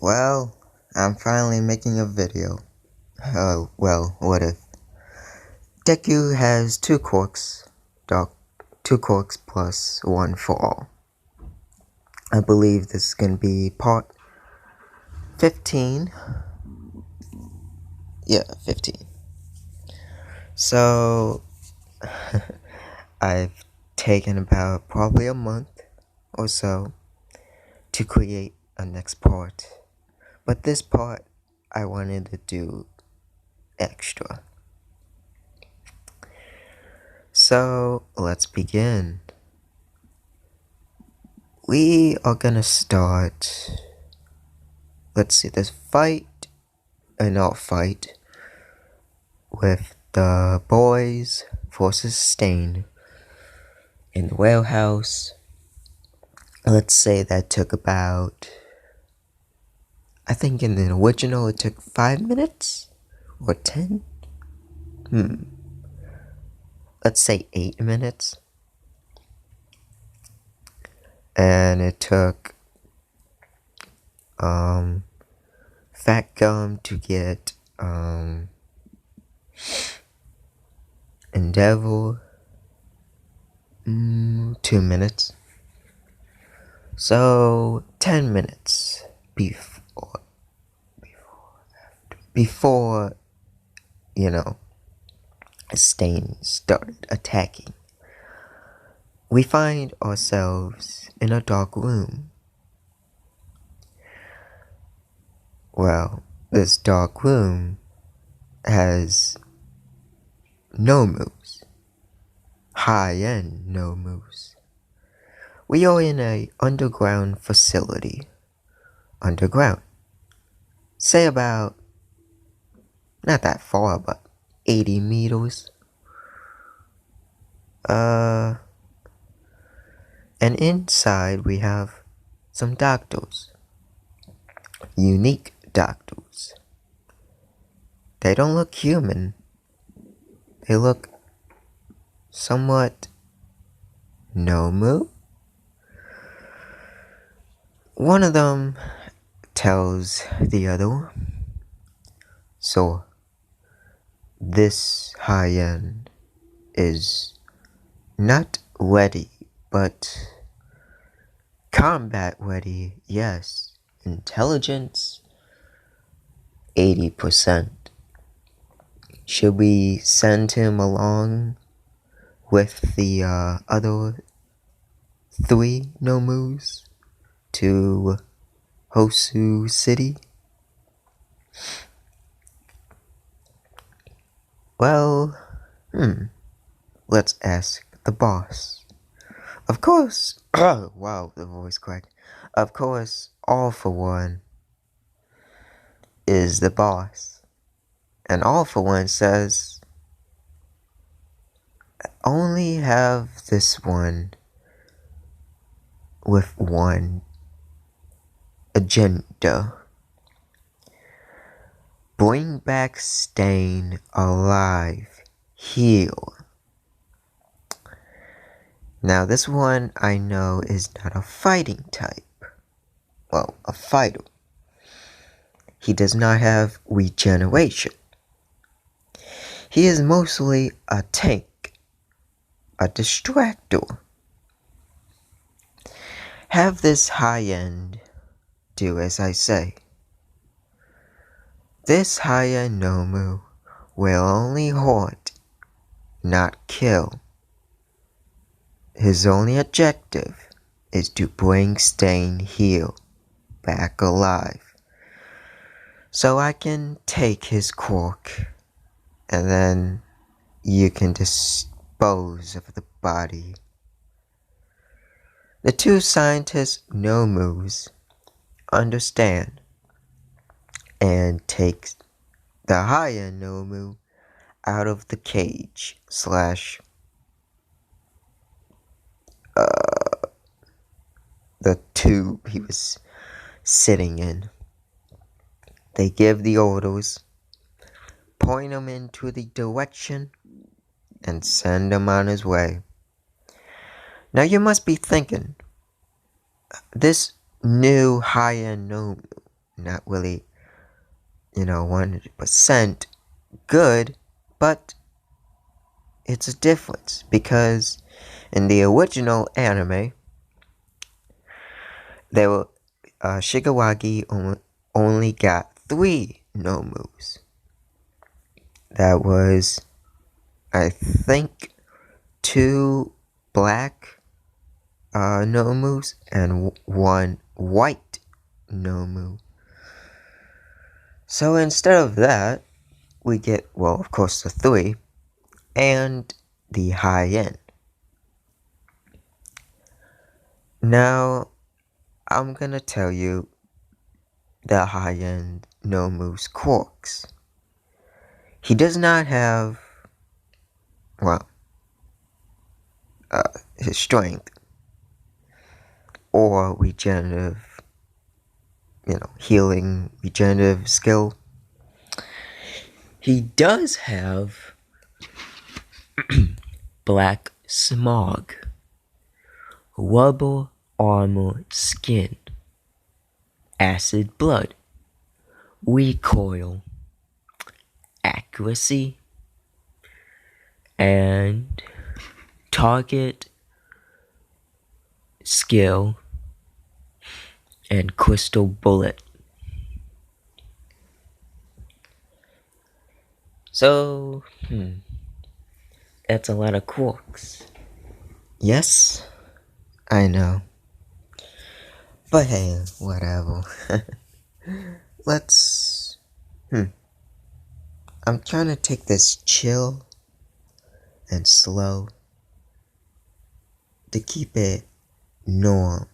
Well, I'm finally making a video. Well, what if? Deku has two quirks, dog, two quirks plus one for all. I believe this is gonna be part 15. Yeah, 15. So, I've taken about probably a month or so to create a next part. But this part, I wanted to do extra. So, let's begin. We are gonna start. Let's see, this fight, not fight, with the boys versus Stain in the warehouse. Let's say that took about, I think in the original it took 5 minutes or 10. Let's say 8 minutes. And it took Fat Gum to get Endeavor 2 minutes. So 10 minutes before Stain started attacking. We find ourselves in a dark room. Well, this dark room has no moves. High-end no moves. We are in a underground facility. Underground. Say about, not that far, but 80 meters. And inside we have some doctors. Unique doctors. They don't look human. They look somewhat Nomu. One of them tells the other, so this high-end is not ready, but combat ready, yes. Intelligence, 80%. Should we send him along with the other 3 Nomus to Hosu City? Well, let's ask the boss. Of course, wow, the voice cracked. Of course, All For One is the boss. And All For One says, only have this one with one agenda. Bring back Stain alive. Heal. Now this one I know is not a fighting type. Well, a fighter. He does not have regeneration. He is mostly a tank. A distractor. Have this high-end do as I say. This high-end Nomu will only haunt, not kill. His only objective is to bring Stain Heal back alive. So I can take his quirk, and then you can dispose of the body. The 2 scientists Nomus understand and take the higher Nomu out of the cage / the tube he was sitting in. They give the orders, point him into the direction, and send him on his way. Now you must be thinking, this new high-end not really, 100% good, but it's a difference because in the original anime, there were Shigaraki only got 3 no moves. That was, I think, 2 black no moves and 1 white no move. So instead of that, we get, well, of course, the 3 and the high end. Now, I'm gonna tell you the high end no moves quirks. He does not have, well, his strength or regenerative, healing regenerative skill. He does have black smog, rubber armor skin, acid blood, recoil, accuracy, and target skill, and crystal bullet. So, that's a lot of quirks. Yes, I know. But hey, whatever. Let's... I'm trying to take this chill and slow to keep it normal.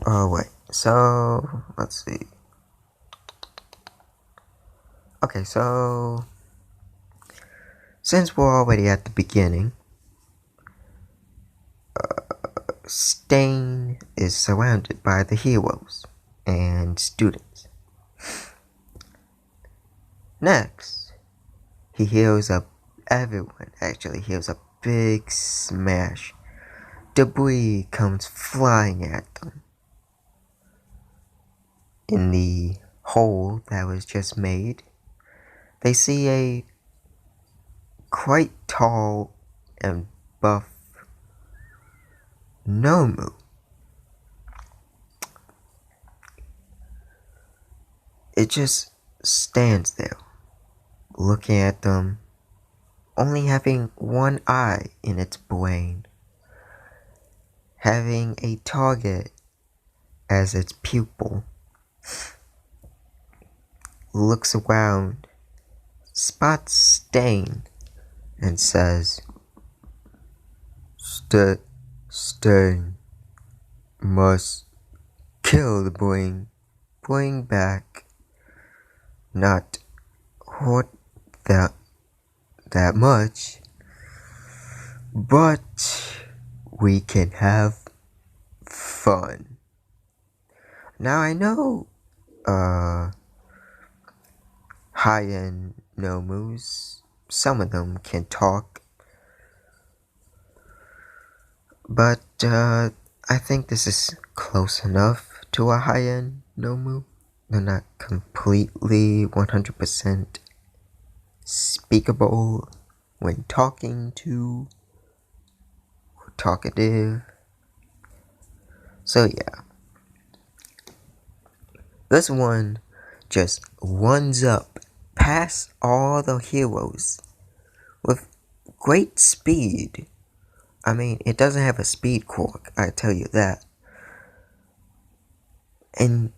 Oh, wait. So, let's see. Okay, so... since we're already at the beginning, Stain is surrounded by the heroes and students. Next, he heals up everyone. Actually, heals a big smash. Debris comes flying at them. In the hole that was just made, they see a quite tall and buff Nomu. It just stands there, looking at them, only having one eye in its brain, having a target as its pupil. Looks around, spots Stain, and says, Stain must kill the bring back, not hurt that much, but we can have fun. Now I know, high-end Nomus, some of them can talk, but I think this is close enough to a high-end Nomu. They're not completely 100% speakable when talking to or talkative. So yeah, this one just runs up past all the heroes with great speed. I mean, it doesn't have a speed quirk, I tell you that. And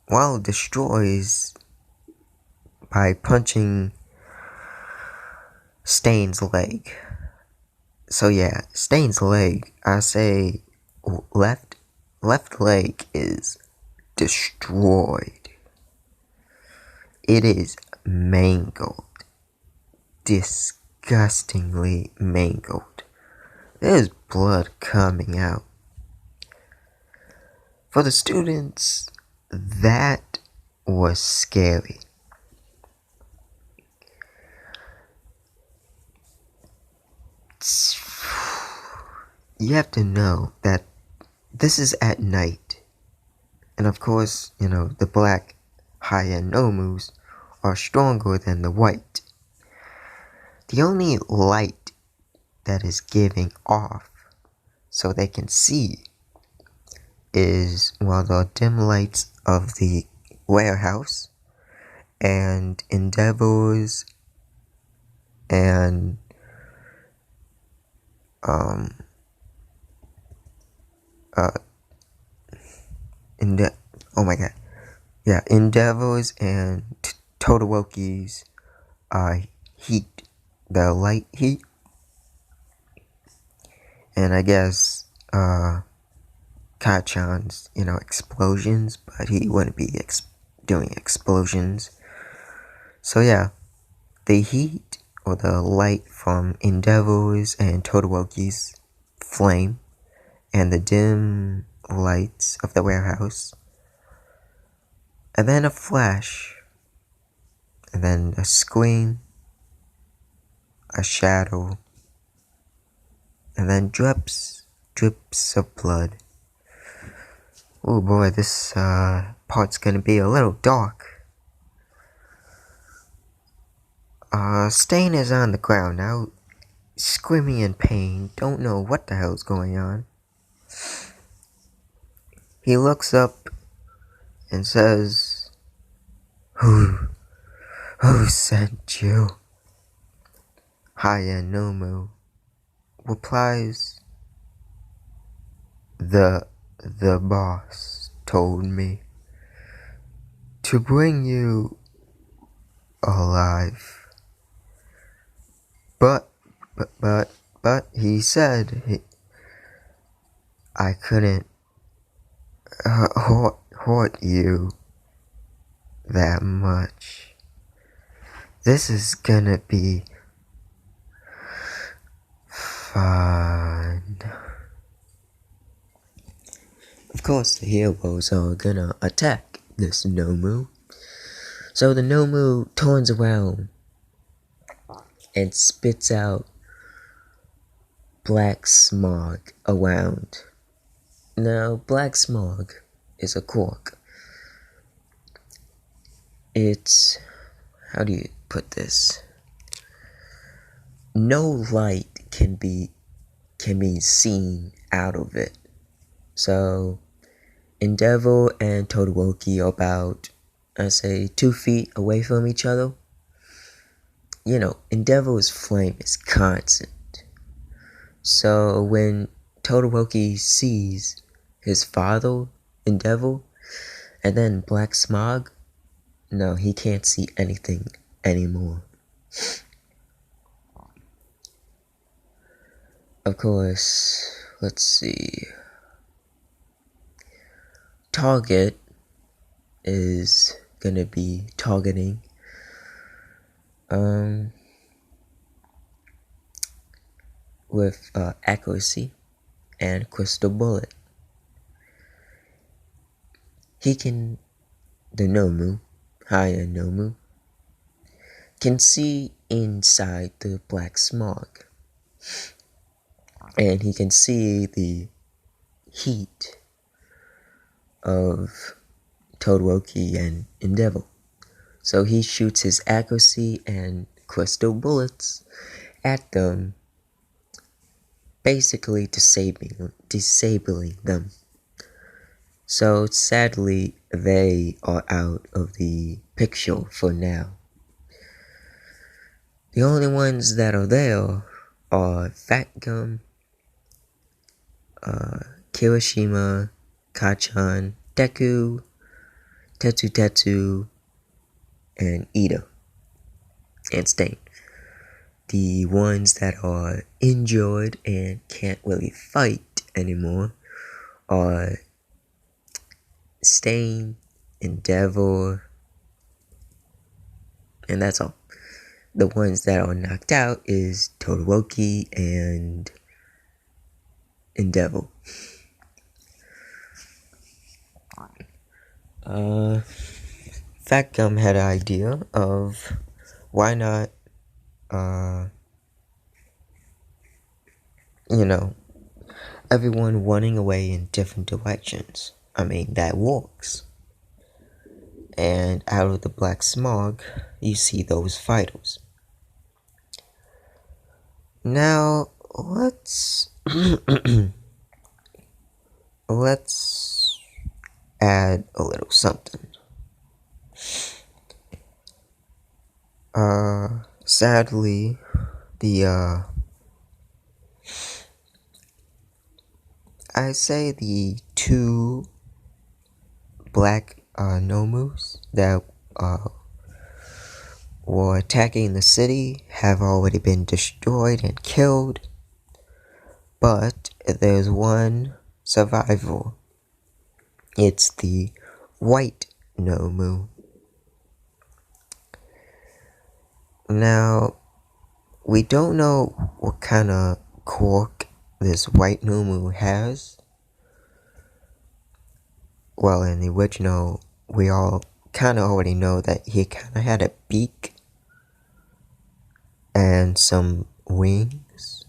while it destroys by punching Stain's leg. So yeah, Stain's leg, I say left leg is destroyed. It is mangled. Disgustingly mangled. There's blood coming out. For the students, that was scary. you have to know that this is at night. And of course, the black high-end Nomus are stronger than the white. The only light that is giving off so they can see is, well, the dim lights of the warehouse and endeavors and oh my god, yeah, endeavors and Todoroki's heat, the light heat, and I guess Kachan's explosions, but he wouldn't be doing explosions. So yeah, the heat or the light from Endeavor's and Todoroki's flame and the dim lights of the warehouse, and then a flash, and then a scream, a shadow, and then drips of blood. Oh boy, this part's gonna be a little dark. Stain is on the ground now, screaming in pain, don't know what the hell's going on. He looks up and says, Who sent you? Haya Nomu replies, The boss told me to bring you alive. But he said I couldn't hurt you that much. This is gonna be fun. Of course, the heroes are gonna attack this Nomu. So the Nomu turns around and spits out black smog around. Now, black smog is a quirk. It's, how do you put this? No light can be seen out of it. So, Endeavor and Todoroki are about, I say, 2 feet away from each other. Endeavor's flame is constant. So when Todoroki sees his father, Endeavor, and then black smog, no, he can't see anything anymore. Of course, let's see. Target is gonna be targeting with accuracy and crystal bullet. The Nomu, Haya Nomu, can see inside the black smog, and he can see the heat of Todoroki and Endeavor. So he shoots his accuracy and crystal bullets at them, basically disabling them. So sadly, they are out of the picture for now. The only ones that are there are Fat Gum, Kirishima, Kachan, Deku, Tetsu, and Ida, and Stain. The ones that are injured and can't really fight anymore are Stain, Endeavor, and that's all. The ones that are knocked out is Todoroki and Endeavor. Fat Gum had an idea of why not, everyone running away in different directions. I mean, that works. And out of the black smog, you see those fighters. Now, let's add a little something. Sadly, I say the two black Nomus that were attacking the city have already been destroyed and killed, but there's one survivor. It's the white Nomu. Now, we don't know what kind of quirk this white Nomu has. Well, in the original, we all kind of already know that he kind of had a beak and some wings,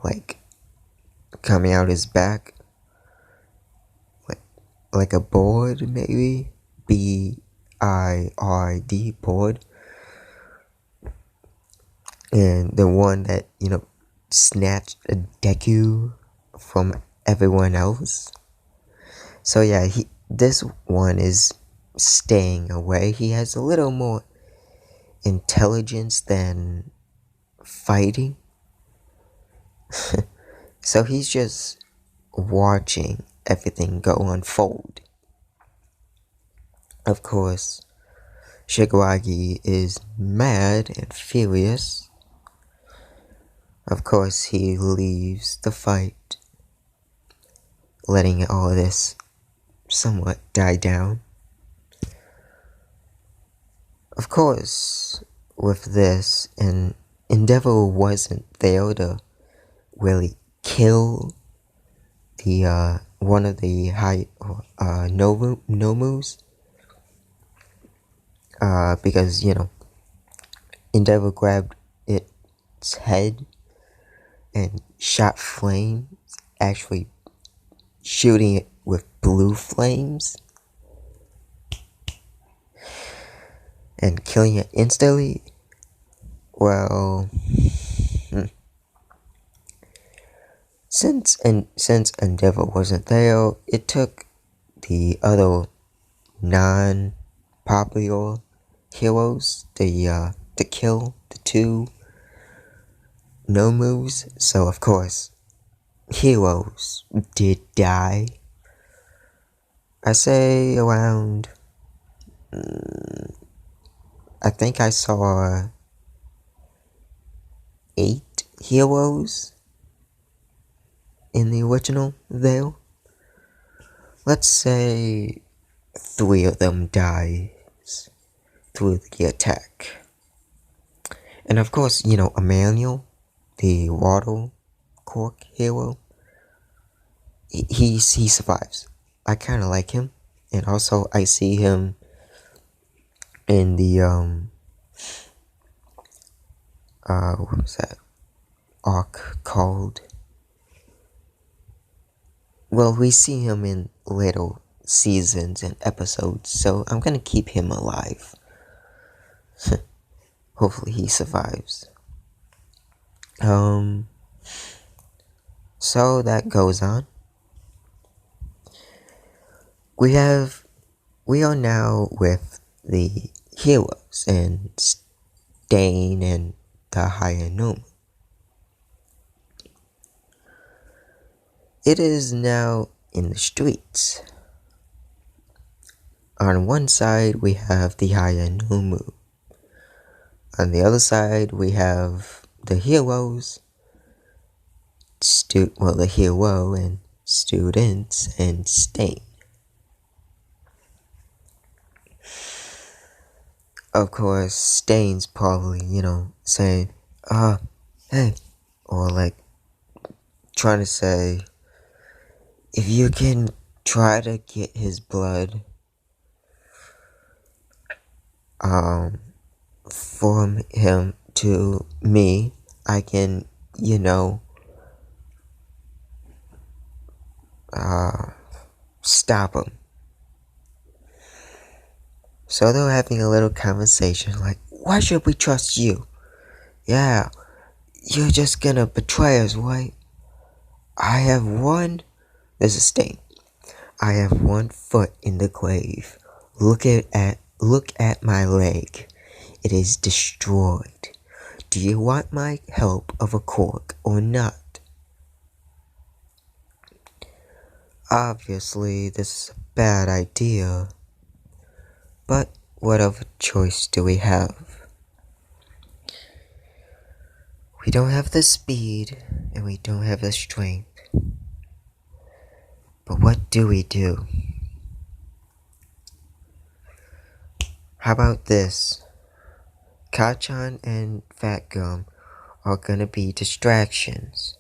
like coming out his back, like a bird, maybe. B-I-R-D, bird. And the one that, snatched a Deku from everyone else. So yeah, this one is staying away. He has a little more intelligence than fighting. So he's just watching everything go unfold. Of course, Shigaraki is mad and furious. Of course, he leaves the fight, letting all of this somewhat die down. Of course, with this, and Endeavor wasn't there to really kill the one of the high Nomus, because Endeavor grabbed its head and shot flames, actually shooting it with blue flames and killing it instantly. Well, since Endeavor wasn't there, it took the other non-popular heroes to kill the two Nomus. So of course, heroes did die. I say around, I think I saw 8 heroes in the original there. Let's say 3 of them dies through the attack. And of course, Emmanuel, the water quirk hero, he survives. I kind of like him. And also, I see him in the, what was that arc called? Well, we see him in little seasons and episodes, so I'm gonna keep him alive. Hopefully he survives. So that goes on. We are now with the heroes and Stain and the higher Noma. It is now in the streets. On one side we have the higher Nomu. On the other side we have the heroes, the hero and students and Stain. Of course, Stain's probably, saying, hey, or like trying to say, if you can try to get his blood from him to me, I can, stop him. So they're having a little conversation like, why should we trust you? Yeah, you're just gonna betray us, right? I have one, there's a stain. I have one foot in the grave. Look at my leg. It is destroyed. Do you want my help of a quirk or not? Obviously, this is a bad idea. But what other choice do we have? We don't have the speed, and we don't have the strength. But what do we do? How about this? Kachan and Fat Gum are gonna be distractions.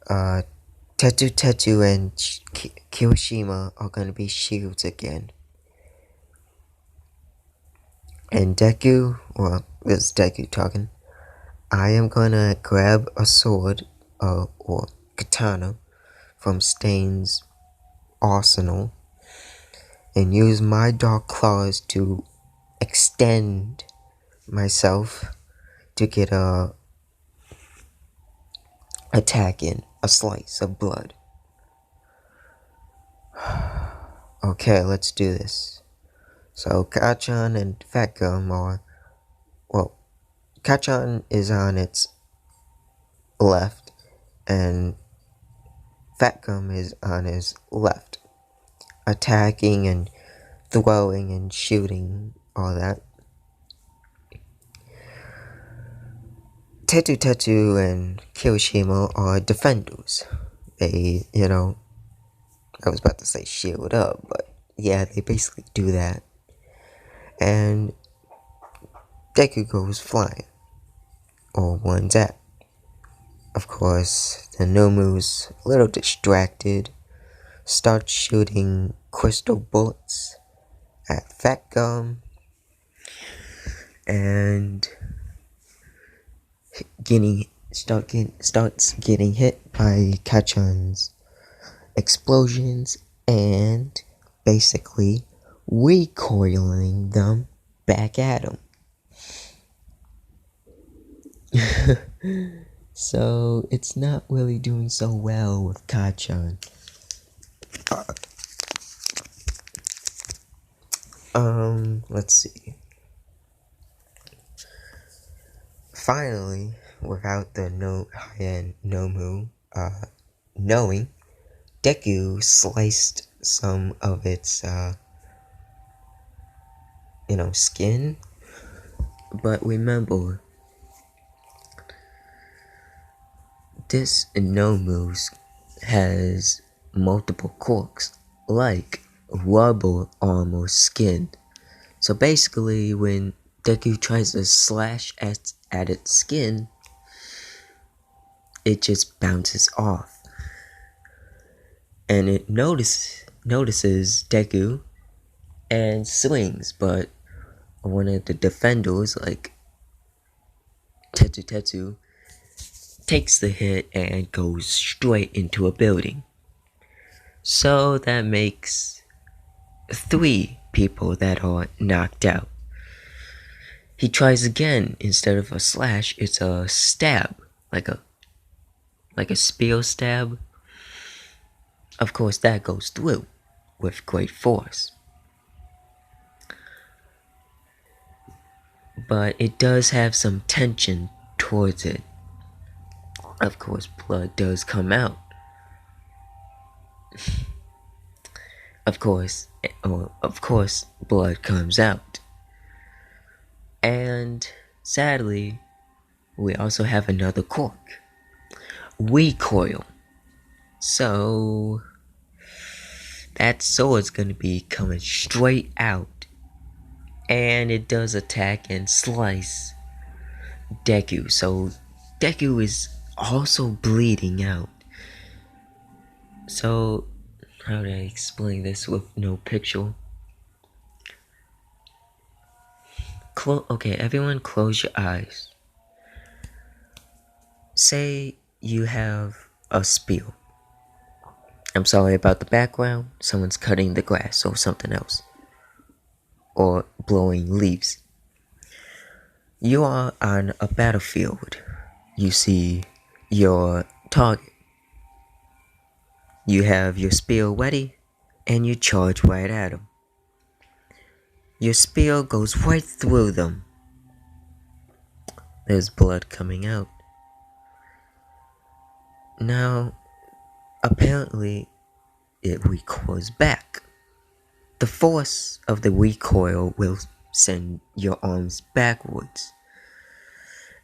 Tetu Tetu and Kirishima are gonna be shields again. And Deku, well, this is Deku talking. I am gonna grab a sword, or katana, from Stain's arsenal, and use my dark claws to extend myself to get a attack in, a slice of blood. Okay, let's do this. So Kachan and Fat Gum are, well, Kachan is on its left, and Fat Gum is on his left, attacking and throwing and shooting, all that. Tetu Tetu and Kirishima are defenders. They, I was about to say shield up, but yeah, they basically do that. And Deku goes flying, or one zap. Of course, the Nomu's a little distracted, starts shooting crystal bullets at Fat Gum, and starts getting hit by Kachan's explosions and basically recoiling them back at him. So it's not really doing so well with Kachan. Let's see. Finally, without the high-end Nomu knowing, Deku sliced some of its skin. But remember, this Nomu has multiple quirks, like rubber armor skin. So basically, when Deku tries to slash at its skin, it just bounces off. And it notices Deku and swings, but one of the defenders, like Tetu Tetu, takes the hit and goes straight into a building. So that makes 3 people that are knocked out. He tries again. Instead of a slash, it's a stab, like a spear stab. Of course, that goes through with great force. But it does have some tension towards it. Of course, blood does come out. Of course, blood comes out. And sadly, we also have another quirk, recoil. So that sword's gonna be coming straight out, and it does attack and slice Deku. So Deku is also bleeding out. So how do I explain this with no picture? Okay, everyone close your eyes. Say you have a spear, I'm sorry about the background. Someone's cutting the grass or something else. Or blowing leaves. You are on a battlefield. You see your target. You have your spear ready, and you charge right at him. Your spear goes right through them. There's blood coming out. Now, apparently, it recoils back. The force of the recoil will send your arms backwards.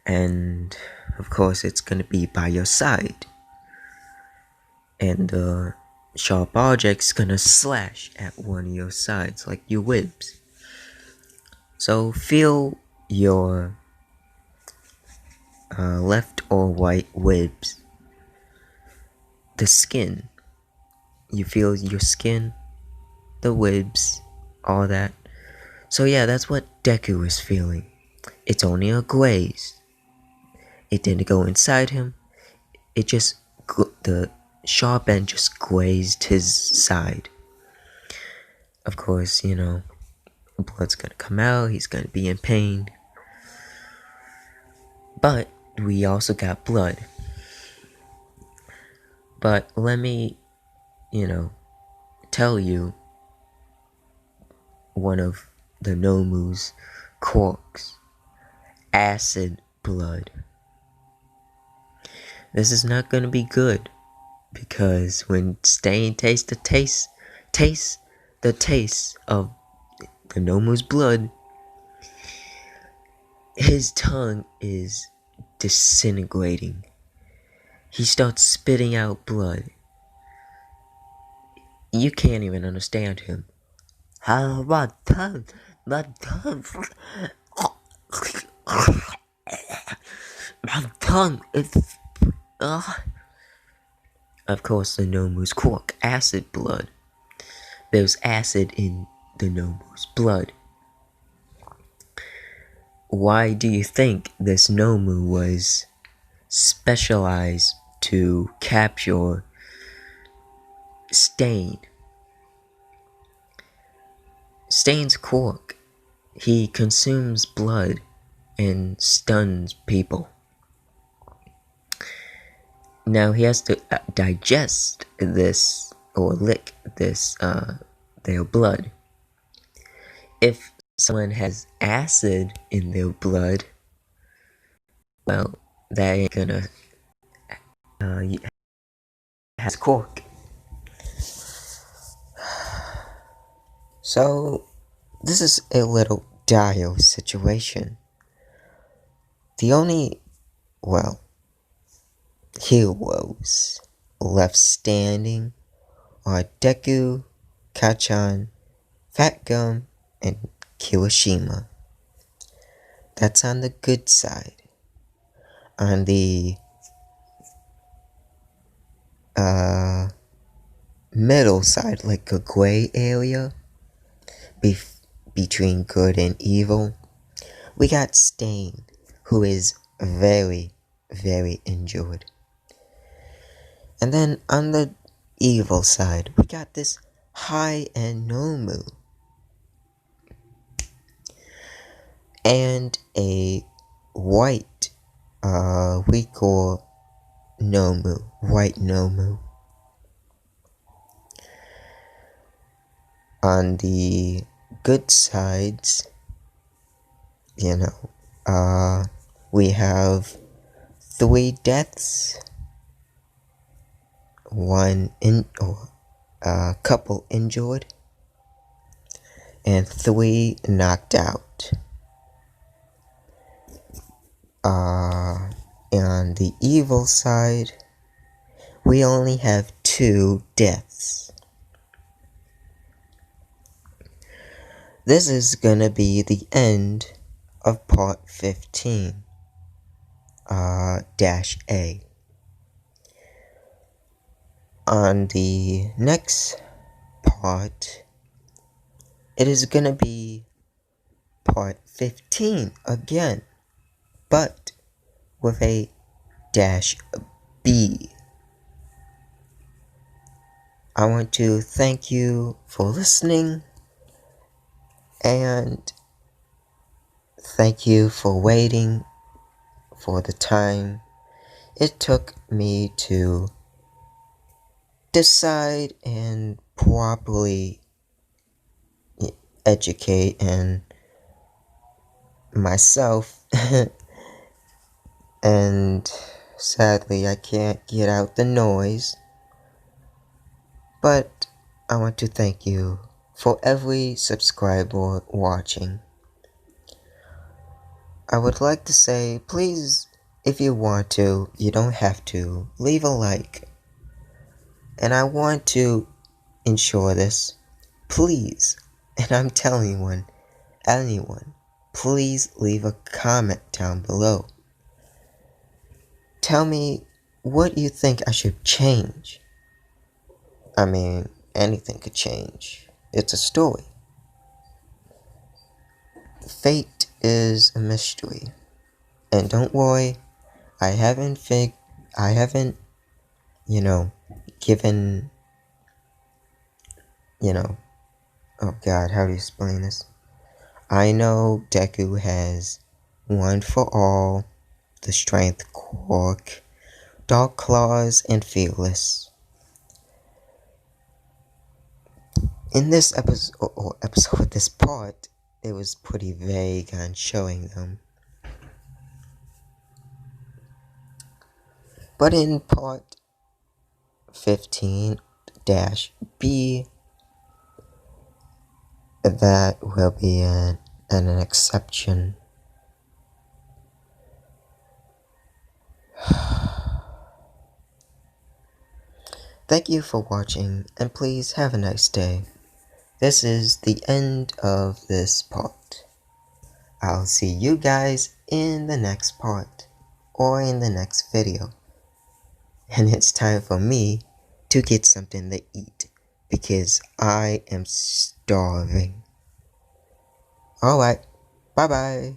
And, of course, it's gonna be by your side. And the sharp object's gonna slash at one of your sides, like your ribs. So feel your left or right ribs. The skin. You feel your skin, the ribs, all that. So yeah, that's what Deku is feeling. It's only a graze. It didn't go inside him. It just, the sharp end just grazed his side. Of course, you know, blood's gonna come out. He's gonna be in pain. But we also got blood. But let me, tell you one of the Nomu's quirks. Acid blood. This is not gonna be good, because when Stain tastes the taste of the Nomu's blood, his tongue is disintegrating. He starts spitting out blood. You can't even understand him. My tongue. My tongue is... Of course, the Nomu's quirk, acid blood. There's acid in the Nomu's blood. Why do you think this Nomu was specialized to capture Stain? Stain's quirk. He consumes blood and stuns people. Now he has to digest this or lick this, their blood. If someone has acid in their blood, well, that ain't gonna has quirk. So this is a little dire situation. The only, heroes left standing are Deku, Kachan, Fat Gum, and Kirishima. That's on the good side. On the middle side, like a gray area between good and evil, we got Stain, who is very, very injured. And then on the evil side, we got this high-end Nomu. And a white, we call Nomu, white Nomu. On the good sides, we have 3 deaths, a couple injured, and 3 knocked out. On the evil side, we only have 2 deaths. This is gonna be the end of part 15, -A. On the next part, it is gonna be part 15 again, but with a -B. I want to thank you for listening, and thank you for waiting for the time it took me to decide and properly educate and myself. And sadly I can't get out the noise, but I want to thank you for every subscriber watching. I would like to say, please, if you want to, you don't have to, leave a like. And I want to ensure this, please, and I'm telling anyone, please leave a comment down below. Tell me what you think I should change. I mean, anything could change. It's a story. Fate is a mystery. And don't worry, I haven't, given, oh god, how do you explain this? I know Deku has one for all, the strength quirk, dark claws, and fearless. In this episode, this part, it was pretty vague on showing them. But in part 15-B, that will be an exception. Thank you for watching, and please have a nice day. This is the end of this part. I'll see you guys in the next part, or in the next video. And it's time for me to get something to eat, because I am starving. Alright, bye bye.